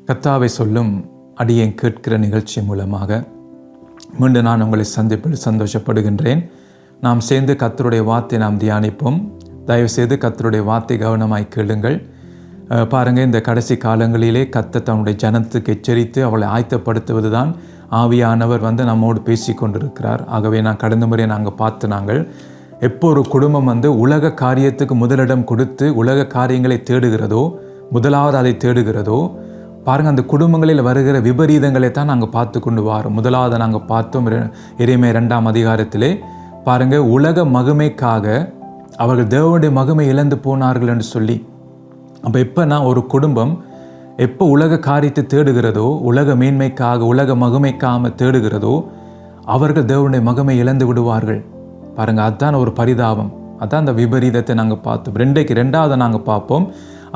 கர்த்தாவை சொல்லும் அடியேன் கேட்கிற நிகழ்ச்சி மூலமாக மீண்டும் நான் உங்களை சந்திப்பில் சந்தோஷப்படுகின்றேன். நாம் சேர்ந்து கர்த்தருடைய வார்த்தை நாம் தியானிப்போம். தயவுசெய்து கர்த்தருடைய வார்த்தை கவனமாய் கேளுங்கள். பாருங்கள், இந்த கடைசி காலங்களிலே கர்த்தர் தன்னுடைய ஜனத்துக்கு எச்சரித்து அவளை ஆயத்தப்படுத்துவது தான் ஆவியானவர் நம்மோடு பேசி கொண்டிருக்கிறார். ஆகவே நான் கடந்த முறை நாங்கள் எப்போ ஒரு குடும்பம் உலக காரியத்துக்கு முதலிடம் கொடுத்து உலக காரியங்களை தேடுகிறதோ, முதலாவது அதை தேடுகிறதோ, பாருங்கள், அந்த குடும்பங்களில் வருகிற விபரீதங்களை தான் நாங்கள் பார்த்து கொண்டு வரோம். முதலாவது நாங்கள் பார்த்தோம் எரேமியா 2ஆம் அதிகாரத்திலே. பாருங்கள், உலக மகிமைக்காக அவர்கள் தேவனுடைய மகிமை இழந்து போனார்கள் என்று சொல்லி. அப்போ எப்போனா ஒரு குடும்பம் எப்போ உலக காரியத்தை தேடுகிறதோ, உலக மேன்மைக்காக உலக மகிமைக்காக தேடுகிறதோ, அவர்கள் தேவனுடைய மகிமை இழந்து விடுவார்கள். பாருங்கள், அதுதான் ஒரு பரிதாபம். அதுதான் அந்த விபரீதத்தை நாங்கள் பார்த்தோம். ரெண்டாவது நாங்கள் பார்ப்போம்.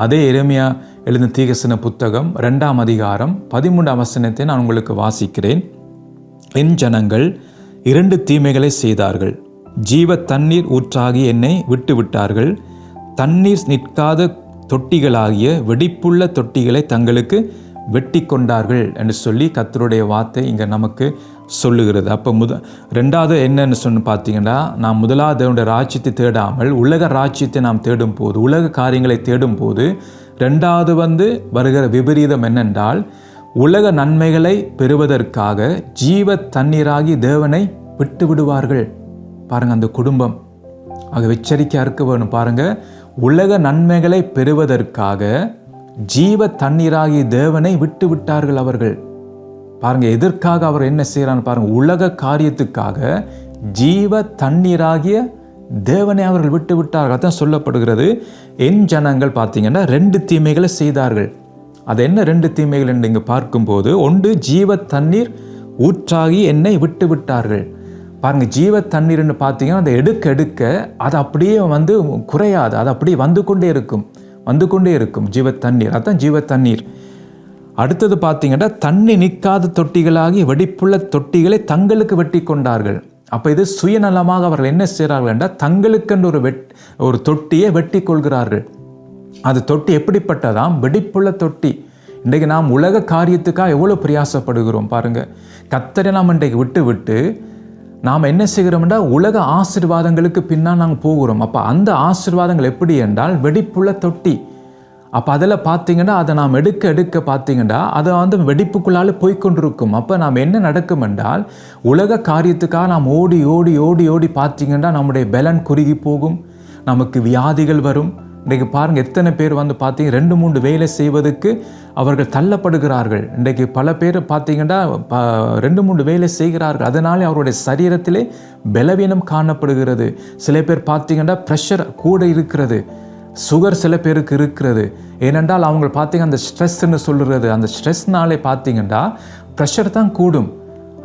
அதே எரேமியா எழுதின தீர்க்கதரிசன புத்தகம் 2ஆம் அதிகாரம் 13ஆம் வசனத்தை நான் உங்களுக்கு வாசிக்கிறேன். என் ஜனங்கள் 2 தீமைகளை செய்தார்கள். ஜீவ தண்ணீர் ஊற்றாகி என்னை விட்டு விட்டார்கள். தண்ணீர் நிற்காத தொட்டிகளாகிய வெடிப்புள்ள தொட்டிகளை தங்களுக்கு வெட்டி கொண்டார்கள் என்று சொல்லி கர்த்தருடைய வார்த்தை இங்கே நமக்கு சொல்லுகிறது. அப்போ ரெண்டாவது என்னன்னு சொல்லி பார்த்தீங்கன்னா, நாம் முதலாவது தேவனுடைய ராஜ்யத்தை தேடாமல் உலக ராஜ்யத்தை நாம் தேடும் போது, உலக காரியங்களை தேடும் போது, ரெண்டாவது வருகிற விபரீதம் என்னென்றால், உலக நன்மைகளை பெறுவதற்காக ஜீவ தண்ணீராகி தேவனை விட்டு விடுவார்கள். பாருங்கள், அந்த குடும்பம் ஆக எச்சரிக்கையாக இருக்க வேணும். பாருங்கள், உலக நன்மைகளை பெறுவதற்காக ஜீவ தண்ணீராகிய தேவனை விட்டு விட்டார்கள் அவர்கள். பாருங்க, எதற்காக அவர் என்ன செய்யறான்னு பாருங்க. உலக காரியத்துக்காக ஜீவ தண்ணீராகிய தேவனை அவர்கள் விட்டு விட்டார்கள். அதான் சொல்லப்படுகிறது. என் ஜனங்கள் பார்த்தீங்கன்னா 2 தீமைகளை செய்தார்கள். அது என்ன 2 தீமைகள் என்று இங்கே பார்க்கும்போது, ஒன்று ஜீவ தண்ணீர் ஊற்றாகி என்னை விட்டு விட்டார்கள். பாருங்க, ஜீவ தண்ணீர்னு பார்த்தீங்கன்னா அதை எடுக்க அது அப்படியே குறையாது, அது அப்படியே வந்து கொண்டே இருக்கும் ஜீவ தண்ணீர். அதுதான் ஜீவ தண்ணீர். அடுத்தது பார்த்தீங்கன்னா, தண்ணி நிற்காத தொட்டிகளாகி வெடிப்புள்ள தொட்டிகளை தங்களுக்கு வெட்டி கொண்டார்கள். அப்போ இது சுயநலமாக அவர்கள் என்ன செய்கிறார்கள் என்றால், தங்களுக்கென்று ஒரு தொட்டியை வெட்டி கொள்கிறார்கள். அது தொட்டி எப்படிப்பட்டதாம்? வெடிப்புள்ள தொட்டி. இன்றைக்கு நாம் உலக காரியத்துக்காக எவ்வளோ பிரயாசப்படுகிறோம் பாருங்கள். கர்த்தரை நாம் இன்றைக்கு விட்டு நாம் என்ன செய்கிறோம்னா, உலக ஆசீர்வாதங்களுக்கு பின்னால் நாங்கள் போகிறோம். அப்போ அந்த ஆசீர்வாதங்கள் எப்படி என்றால் வெடிப்புள்ள தொட்டி. அப்போ அதில் பார்த்தீங்கன்னா, அதை நாம் எடுக்க பார்த்தீங்கன்னா அதை வெடிப்புக்குள்ளால் போய்கொண்டிருக்கும். அப்போ நாம் என்ன நடக்கும் என்றால், உலக காரியத்துக்காக நாம் ஓடி பார்த்தீங்கன்னா நம்முடைய பலன் குறுகி போகும், நமக்கு வியாதிகள் வரும். இன்றைக்கு பாருங்கள், எத்தனை பேர் பார்த்தீங்க 2-3 வேலை செய்வதற்கு அவர்கள் தள்ளப்படுகிறார்கள். இன்றைக்கு பல பேர் பார்த்தீங்கன்னா 2-3 வேலை செய்கிறார்கள். அதனாலே அவருடைய சரீரத்திலே பலவீனம் காணப்படுகிறது. சில பேர் பார்த்தீங்கன்னா ப்ரெஷர் கூட இருக்கிறது, சுகர் சில பேருக்கு இருக்கிறது. ஏனென்றால் அவங்க பார்த்தீங்கன்னா அந்த ஸ்ட்ரெஸ்ன்னு சொல்லுறது, அந்த ஸ்ட்ரெஸ்னாலே பார்த்தீங்கன்னா ப்ரெஷர் தான் கூடும்.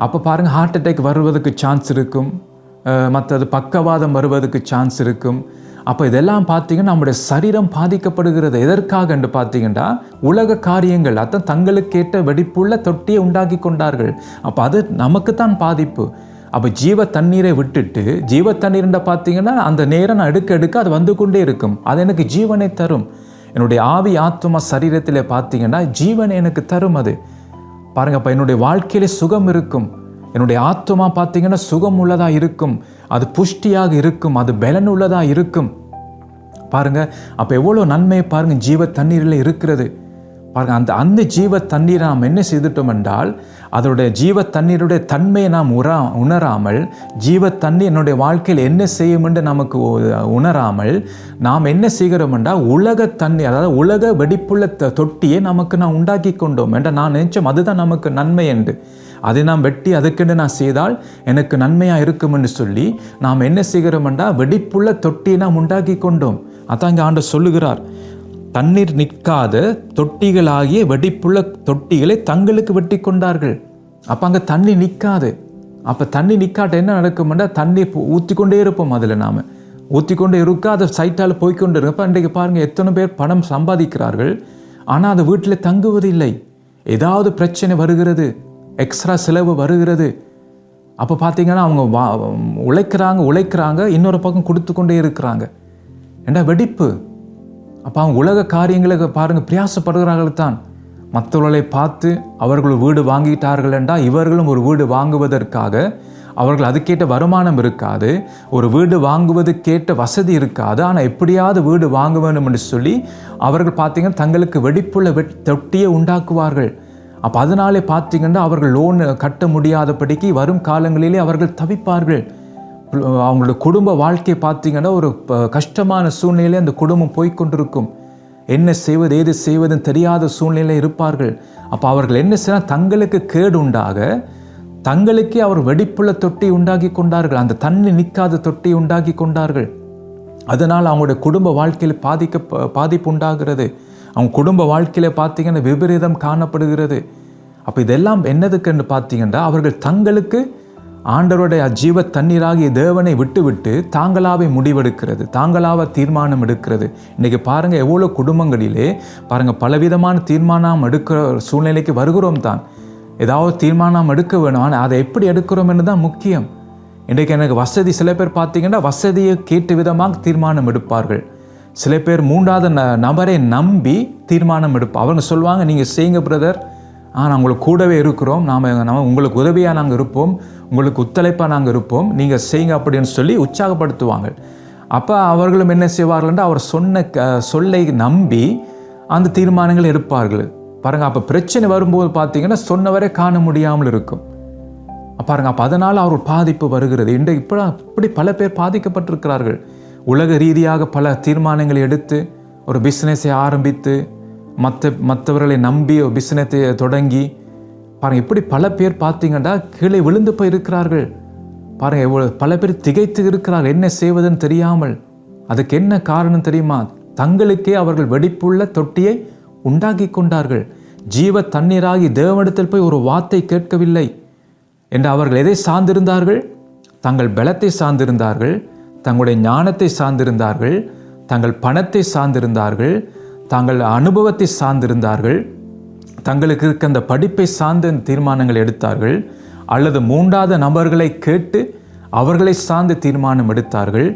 அப்போ பாருங்கள், ஹார்ட் அட்டாக் வருவதற்கு சான்ஸ் இருக்கும், மற்றது பக்கவாதம் வருவதற்கு சான்ஸ் இருக்கும். அப்போ இதெல்லாம் பார்த்தீங்கன்னா நம்முடைய சரீரம் பாதிக்கப்படுகிறது. எதற்காக என்று பார்த்தீங்கன்னா, உலக காரியங்கள். அதான் தங்களுக்கேற்ற வெடிப்புள்ள தொட்டியை உண்டாக்கி கொண்டார்கள். அப்போ அது நமக்கு தான் பாதிப்பு. அப்போ ஜீவ தண்ணீரை விட்டுட்டு, ஜீவ தண்ணீர்ன்ற பார்த்தீங்கன்னா அந்த நேரம் நான் எடுக்க அது வந்து கொண்டே இருக்கும். அது எனக்கு ஜீவனை தரும். என்னுடைய ஆவி ஆத்மா சரீரத்தில் பார்த்தீங்கன்னா ஜீவனை எனக்கு தரும். அது பாருங்கள், அப்போ என்னுடைய வாழ்க்கையிலே சுகம் இருக்கும். என்னுடைய ஆத்மா பார்த்தீங்கன்னா சுகம் உள்ளதாக இருக்கும், அது புஷ்டியாக இருக்கும், அது பலன் உள்ளதாக இருக்கும். பாருங்க, அப்போ எவ்வளோ நன்மை பாருங்கள் ஜீவ தண்ணீரில் இருக்கிறது. பாருங்க, அந்த ஜீவ தண்ணீரை நாம் என்ன செய்துட்டோம் என்றால், அதோடைய ஜீவ தண்ணீருடைய தன்மையை நாம் உணராமல், ஜீவ தண்ணீர் என்னுடைய வாழ்க்கையில் என்ன செய்யும் என்று நமக்கு உணராமல் நாம் என்ன செய்கிறோம் என்றால், உலக தண்ணீர், அதாவது உலக வெடிப்புள்ள தொட்டியை நாம் உண்டாக்கி கொண்டோம் என்ற நான் நினைச்சோம் அதுதான் நமக்கு நன்மை என்று. அதை நாம் வெட்டி அதுக்கென்று நான் செய்தால் எனக்கு நன்மையாக இருக்கும் என்று சொல்லி நாம் என்ன செய்கிறோம் என்றால், வெடிப்புள்ள தொட்டியை நாம் உண்டாக்கி கொண்டோம். அதான் இங்கே ஆண்டவர் சொல்லுகிறார், தண்ணீர் நிற்காத தொட்டிகளாகிய வெடிப்புள்ள தொட்டிகளை தங்களுக்கு வெட்டி கொண்டார்கள். அப்போ அங்கே தண்ணி நிற்காது. அப்போ தண்ணி நிற்காட்ட என்ன நடக்கும்னா, தண்ணி ஊற்றிக்கொண்டே இருப்போம். அதில் நாம் ஊற்றிக்கொண்டே இருக்காத சைட்டால் போய்கொண்டு இருப்போம். அப்போ இன்றைக்கு பாருங்கள், எத்தனை பேர் பணம் சம்பாதிக்கிறார்கள், ஆனால் அது வீட்டில் தங்குவதில்லை. ஏதாவது பிரச்சனை வருகிறது, எக்ஸ்ட்ரா செலவு வருகிறது. அப்போ பார்த்தீங்கன்னா அவங்க உழைக்கிறாங்க, இன்னொரு பக்கம் கொடுத்து கொண்டே இருக்கிறாங்க. ஏண்டா வெடிப்பு. அப்போ அவங்க உலக காரியங்களுக்கு பாருங்கள் பிரயாசப்படுகிறார்கள் தான். மற்றவர்களை பார்த்து அவர்கள் வீடு வாங்கிட்டார்கள் என்றால் இவர்களும் ஒரு வீடு வாங்குவதற்காக அவர்கள் அதுக்கேற்ற வருமானம் இருக்காது, ஒரு வீடு வாங்குவதுக்கேற்ற வசதி இருக்காது. ஆனால் எப்படியாவது வீடு வாங்க வேண்டும் என்று சொல்லி அவர்கள் பார்த்தீங்கன்னா தங்களுக்கு வெடிப்புள்ள தொட்டியை உண்டாக்குவார்கள். அப்போ அதனாலே பார்த்தீங்கன்னா அவர்கள் லோன் கட்ட முடியாதபடிக்கு வரும் காலங்களிலே அவர்கள் தவிப்பார்கள். அவங்களோட குடும்ப வாழ்க்கையை பார்த்தீங்கன்னா ஒரு கஷ்டமான சூழ்நிலையில் அந்த குடும்பம் போய்கொண்டிருக்கும். என்ன செய்வது ஏது செய்வதுன்னு தெரியாத சூழ்நிலையில் இருப்பார்கள். அப்போ அவர்கள் என்ன செய்யலாம், தங்களுக்கு கேடு உண்டாக தங்களுக்கே அவர் வெடிப்புள்ள தொட்டி உண்டாக்கி கொண்டார்கள், அந்த தண்ணி நிற்காத தொட்டி உண்டாக்கி கொண்டார்கள். அதனால் அவங்களுடைய குடும்ப வாழ்க்கையில் பாதிப்பு உண்டாகிறது. அவங்க குடும்ப வாழ்க்கையில் பார்த்தீங்கன்னா விபரீதம் காணப்படுகிறது. அப்போ இதெல்லாம் என்னதுக்குன்னு பார்த்தீங்கன்னா அவர்கள் தங்களுக்கு ஆண்டவருடைய ஜீவ தண்ணீராகிய தேவனை விட்டு தாங்களாவே முடிவெடுக்கிறது, தாங்களாக தீர்மானம் எடுக்கிறது. இன்றைக்கி பாருங்கள் எவ்வளோ குடும்பங்களிலே பாருங்கள் பலவிதமான தீர்மானம் எடுக்கிற சூழ்நிலைக்கு வருகிறோம் தான். ஏதாவது தீர்மானம் எடுக்க வேணும், ஆனால் அதை எப்படி எடுக்கிறோம்னு தான் முக்கியம். இன்றைக்கு எனக்கு வசதி, சில பேர் பார்த்தீங்கன்னா வசதியை கேட்டு விதமாக தீர்மானம் எடுப்பார்கள். சில பேர் மூன்றாவது நபரை நம்பி தீர்மானம் எடுப்போம். அவங்க சொல்லுவாங்க, நீங்கள் செய்யுங்க பிரதர், ஆனால் உங்களுக்கு கூடவே இருக்கிறோம், நாம் உங்களுக்கு உதவியாக நாங்கள் இருப்போம், உங்களுக்கு ஒத்துழைப்பாக நாங்கள் இருப்போம், நீங்கள் செய்யுங்க அப்படின்னு சொல்லி உற்சாகப்படுத்துவாங்க. அப்போ அவர்களும் என்ன செய்வார்கள், அவர் சொன்ன சொல்லை நம்பி அந்த தீர்மானங்கள் எடுப்பார்கள். பாருங்கள், அப்போ பிரச்சனை வரும்போது பார்த்தீங்கன்னா சொன்னவரை காண முடியாமல் இருக்கும். பாருங்கள், அப்போ அதனால் அவர் பாதிப்பு வருகிறது. இன்றைக்கு இப்படி பல பேர் பாதிக்கப்பட்டிருக்கிறார்கள். உலக ரீதியாக பல தீர்மானங்களை எடுத்து ஒரு பிஸ்னஸை ஆரம்பித்து மற்றவர்களை நம்பி ஒரு பிஸ்னஸை தொடங்கி பாருங்கள், இப்படி பல பேர் பார்த்தீங்கன்னா கீழே விழுந்து போய் இருக்கிறார்கள். பாருங்கள், எவ்வளோ பல பேர் திகைத்து இருக்கிறார்கள், என்ன செய்வதுன்னு தெரியாமல். அதுக்கு என்ன காரணம் தெரியுமா? தங்களுக்கே அவர்கள் வெடிப்புள்ள தொட்டியை உண்டாக்கி கொண்டார்கள். ஜீவ தண்ணீராகி தேவனிடத்தில் போய் ஒரு வார்த்தை கேட்கவில்லை என்று அவர்கள் எதை சார்ந்திருந்தார்கள்? தங்கள் பலத்தை சார்ந்திருந்தார்கள், தங்களுடைய ஞானத்தை சார்ந்திருந்தார்கள், தங்கள் பணத்தை சார்ந்திருந்தார்கள், தங்கள் அனுபவத்தை சார்ந்திருந்தார்கள், தங்களுக்கு இருக்க அந்த படிப்பை சார்ந்த தீர்மானங்கள் எடுத்தார்கள். அல்லது மூன்றாவது நபர்களை கேட்டு அவர்களை சார்ந்து தீர்மானம் எடுத்தார்கள்.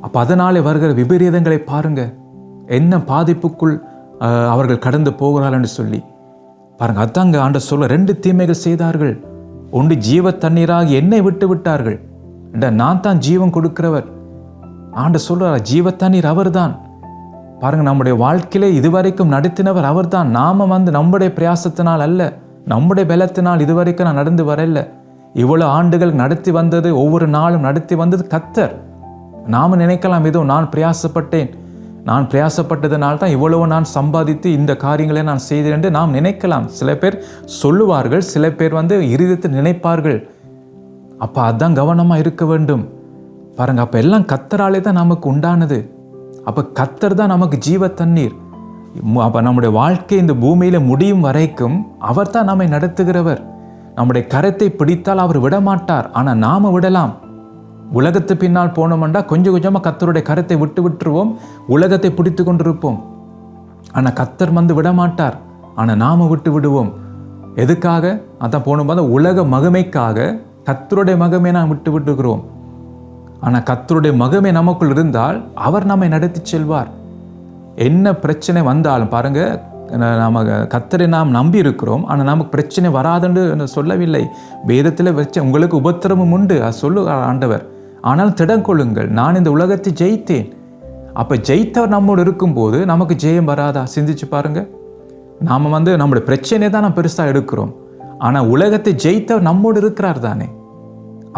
அப்போ அதனாலே வருகிற விபரீதங்களை பாருங்கள், என்ன பாதிப்புக்குள் அவர்கள் கடந்து போகிறார்கள் என்று சொல்லி பாருங்கள். அதாங்க ஆண்டவர் சொல்ல, 2 தீமைகள் செய்தார்கள். ஒன்று, ஜீவ தண்ணீராக என்னை விட்டு விட்டார்கள். நான் தான் ஜீவன் கொடுக்கிறவர். ஆண்டவர் சொல்றார், ஜீவ தண்ணீர் அவர் தான். பாருங்கள், நம்முடைய வாழ்க்கையிலே இதுவரைக்கும் நடத்தினவர் அவர் தான். நாம நம்முடைய பிரயாசத்தினால் அல்ல, நம்முடைய பலத்தினால் இதுவரைக்கும் நான் நடந்து வரல. இவ்வளோ ஆண்டுகள் நடத்தி வந்தது, ஒவ்வொரு நாளும் நடத்தி வந்தது கர்த்தர். நாம் நினைக்கலாம், ஏதோ நான் பிரயாசப்பட்டேன், நான் பிரயாசப்பட்டதனால் தான் இவ்வளவு நான் சம்பாதித்து இந்த காரியங்களை நான் செய்தேன் என்று நாம் நினைக்கலாம். சில பேர் சொல்லுவார்கள், சில பேர் இருதயத்தில் நினைப்பார்கள். அப்போ அதான் கவனமாக இருக்க வேண்டும். பாருங்க, அப்போ எல்லாம் கர்த்தராலே தான் நமக்கு உண்டானது. அப்போ கர்த்தர் தான் நமக்கு ஜீவ தண்ணீர். அப்போ நம்முடைய வாழ்க்கை இந்த பூமியில் முடியும் வரைக்கும் அவர் தான் நம்மை நடத்துகிறவர். நம்முடைய கரத்தை பிடித்தால் அவர் விடமாட்டார், ஆனால் நாம் விடலாம். உலகத்து பின்னால் போனோம்னா கொஞ்சம் கொஞ்சமாக கர்த்தருடைய கரத்தை விட்டுருவோம், உலகத்தை பிடித்து கொண்டிருப்போம். ஆனால் கர்த்தர் விடமாட்டார், ஆனால் நாம் விட்டு விடுவோம். எதுக்காக? அதான் போனோம், உலக மகிமைக்காக கர்த்தருடைய மகிமை நாம் விட்டுக்கிறோம். ஆனால் கர்த்தருடைய மகிமை நமக்குள் இருந்தால் அவர் நம்மை நடத்தி செல்வார். என்ன பிரச்சனை வந்தாலும் பாருங்க, நம்ம கர்த்தரை நாம் நம்பி இருக்கிறோம், ஆனால் நமக்கு பிரச்சனை வராதுன்னு சொல்லவில்லை. வேதத்தில் வச்ச உங்களுக்கு உபத்திரமும் உண்டு அது சொல்லு ஆண்டவர். ஆனால் திடம் கொள்ளுங்கள், நான் இந்த உலகத்தை ஜெயித்தேன். அப்போ ஜெயித்தவர் நம்மோடு இருக்கும்போது நமக்கு ஜெயம் வராதா? சிந்திச்சு பாருங்க. நாம் நம்முடைய பிரச்சனையை தான் நாம் பெருசாக எடுக்கிறோம், ஆனால் உலகத்தை ஜெயித்தவர் நம்மோடு இருக்கிறார் தானே.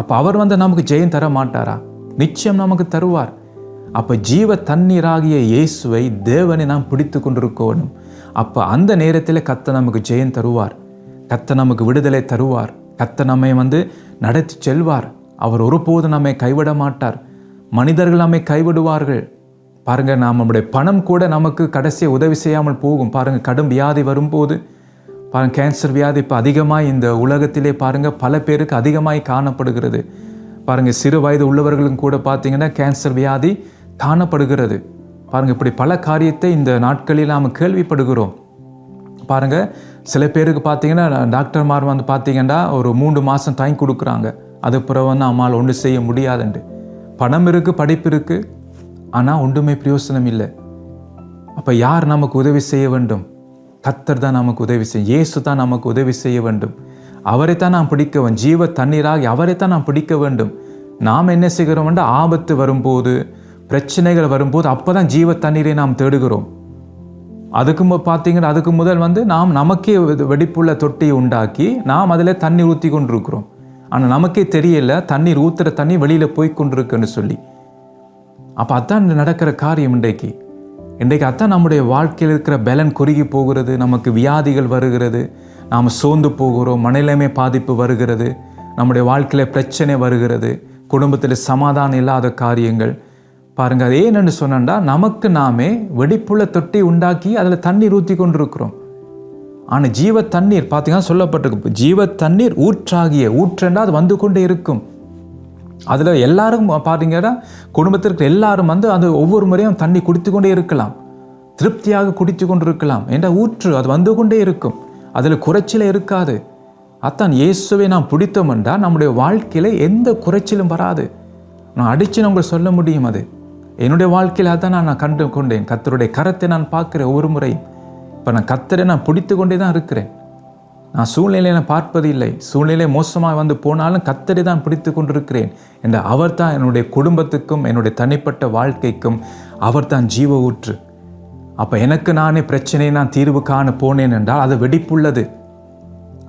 அப்போ அவர் நமக்கு ஜெயம் தர மாட்டாரா? நிச்சயம் நமக்கு தருவார். அப்போ ஜீவ தண்ணீராகிய இயேசுவை தேவனை நாம் பிடித்து கொண்டிருக்கணும். அப்போ அந்த நேரத்தில் கர்த்தர் நமக்கு ஜெயம் தருவார், கர்த்தர் நமக்கு விடுதலை தருவார், கர்த்தர் நம்மை நடத்தி செல்வார். அவர் ஒருபோதும் நம்மை கைவிட மாட்டார். மனிதர்கள் நம்மை கைவிடுவார்கள். பாருங்கள், நம்முடைய பணம் கூட நமக்கு கடைசியை உதவி செய்யாமல் போகும். பாருங்கள், கடும் வியாதி வரும்போது பாருங்கள், கேன்சர் வியாதி இப்போ அதிகமாக இந்த உலகத்திலே பாருங்கள் பல பேருக்கு அதிகமாய் காணப்படுகிறது. பாருங்கள், சிறு வயது உள்ளவர்களும் கூட பார்த்தீங்கன்னா கேன்சர் வியாதி காணப்படுகிறது. பாருங்கள், இப்படி பல காரியத்தை இந்த நாட்களில் நாம் கேள்விப்படுகிறோம். பாருங்கள், சில பேருக்கு பார்த்தீங்கன்னா டாக்டர்மார் பார்த்தீங்கன்னா ஒரு 3 மாதம் டைம் கொடுக்குறாங்க. அது பிறகு நம்மால் ஒன்று செய்ய முடியாதுண்டு. பணம் இருக்குது, படிப்பு இருக்குது, ஆனால் ஒன்றுமே பிரயோசனம் இல்லை. அப்போ யார் நமக்கு உதவி செய்ய வேண்டும்? கர்த்தர் தான் நமக்கு உதவி செய்யும். இயேசு தான் நமக்கு உதவி செய்ய வேண்டும். அவரைத்தான் நாம் பிடிக்க வேண்டும். ஜீவ தண்ணீராகி அவரைத்தான் நாம் பிடிக்க வேண்டும். நாம் என்ன செய்கிறோம் என்றால் ஆபத்து வரும்போது, பிரச்சனைகள் வரும்போது அப்போ தான் ஜீவ தண்ணீரை நாம் தேடுகிறோம். அதுக்கு பார்த்தீங்கன்னா அதுக்கு முதல் நாம் நமக்கே வெடிப்புள்ள தொட்டியை உண்டாக்கி நாம் அதில் தண்ணீர் ஊற்றி கொண்டிருக்கிறோம். ஆனால் நமக்கே தெரியல தண்ணீர் ஊற்றுற தண்ணி வெளியில் போய் கொண்டிருக்குன்னு சொல்லி. அப்போ அதான் நடக்கிற காரியம் இன்றைக்கு அதான் நம்முடைய வாழ்க்கையில் இருக்கிற பலன் குறுகி போகிறது. நமக்கு வியாதிகள் வருகிறது, நாம் சோர்ந்து போகிறோம், மனநிலைமை பாதிப்பு வருகிறது, நம்முடைய வாழ்க்கையில் பிரச்சனை வருகிறது, குடும்பத்தில் சமாதானம் இல்லாத காரியங்கள் பாருங்க. அது ஏன்னு சொன்னா நமக்கு நாமே வெடிப்புள்ள தொட்டி உண்டாக்கி அதில் தண்ணீர் ஊற்றி கொண்டிருக்கிறோம். ஆனால் ஜீவ தண்ணீர் பார்த்தீங்கன்னா சொல்லப்பட்டிருக்கு, ஜீவ தண்ணீர் ஊற்றென்றா அது வந்து கொண்டே இருக்கும். அதில் எல்லாரும் பார்த்தீங்கன்னா குடும்பத்திற்கு எல்லாரும் அது ஒவ்வொரு முறையும் தண்ணி குடித்து கொண்டே இருக்கலாம், திருப்தியாக குடித்து கொண்டு இருக்கலாம். என்ற ஊற்று அது வந்து கொண்டே இருக்கும், அதில் குறைச்சலே இருக்காது. அத்தான் இயேசுவை நாம் பிடித்தோம் என்றால் நம்முடைய வாழ்க்கையில் எந்த குறைச்சலும் வராது. நான் அடித்து நான் உங்களுக்கு சொல்ல முடியும். அது என்னுடைய வாழ்க்கையில் அதான் நான் கண்டு கொண்டேன். கர்த்தருடைய கரத்தை நான் பார்க்குறேன் ஒவ்வொரு முறையும். இப்போ நான் கர்த்தரை நான் பிடித்து கொண்டே தான் இருக்கிறேன். நான் சூழ்நிலையை நான் பார்ப்பது இல்லை. சூழ்நிலை மோசமாக போனாலும் கர்த்தரை தான் பிடித்து கொண்டிருக்கிறேன் என்ற அவர் தான் என்னுடைய குடும்பத்துக்கும் என்னுடைய தனிப்பட்ட வாழ்க்கைக்கும் அவர் தான் ஜீவ ஊற்று. அப்போ எனக்கு நானே பிரச்சனையை நான் தீர்வு காண போனேன் என்றால் அது வெடிப்புள்ளது.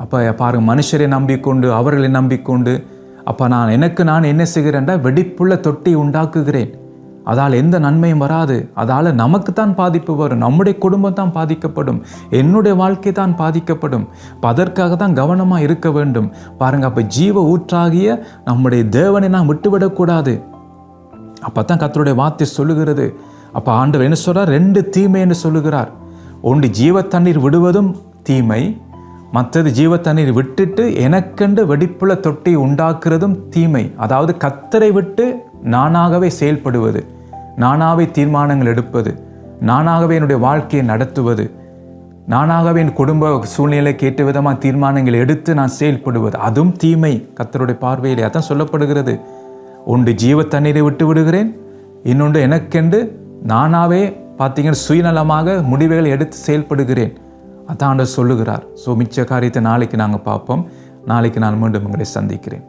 அப்போ பாருங்க, மனுஷரை நம்பிக்கொண்டு அவர்களை நம்பிக்கொண்டு அப்போ நான் என்ன செய்கிறேன்டா வெடிப்புள்ள தொட்டி உண்டாக்குகிறேன். அதால் எந்த நன்மையும் வராது. அதால் நமக்கு தான் பாதிப்பு வரும், நம்முடைய குடும்பம் தான் பாதிக்கப்படும், என்னுடைய வாழ்க்கை தான் பாதிக்கப்படும். அதற்காக தான் கவனமாக இருக்க வேண்டும். பாருங்க, அப்போ ஜீவ ஊற்றாகிய நம்முடைய தேவனை நாம் விட்டுவிடக்கூடாது. அப்போ தான் கர்த்தருடைய வார்த்தை சொல்லுகிறது. அப்போ ஆண்டவர் என்ன சொல்றார்? 2 தீமை என்று சொல்லுகிறார். ஒன்று ஜீவ தண்ணீர் விடுவதும் தீமை, மற்றது ஜீவ தண்ணீர் விட்டுட்டு எனக்கென்று வெடிப்புள்ள தொட்டி உண்டாக்குறதும் தீமை. அதாவது கர்த்தரை விட்டு நானாகவே செயல்படுவது, நானாகவே தீர்மானங்கள் எடுப்பது, நானாகவே என்னுடைய வாழ்க்கையை நடத்துவது, நானாகவே என் குடும்ப சூழ்நிலைக்கு ஏற்ற விதமாக தீர்மானங்கள் எடுத்து நான் செயல்படுவது, அதுவும் தீமை கர்த்தருடைய பார்வையிலே. அதான் சொல்லப்படுகிறது, ஒன்று ஜீவ தண்ணீரை விட்டு விடுகிறேன், இன்னொன்று எனக்கென்று நானாகவே பார்த்தீங்கன்னா சுயநலமாக முடிவுகளை எடுத்து செயல்படுகிறேன். அதான் சொல்லுகிறார். ஸோ மிச்ச காரியத்தை நாளைக்கு நாங்கள் பார்ப்போம். நாளைக்கு நான் மீண்டும் உங்களை சந்திக்கிறேன்.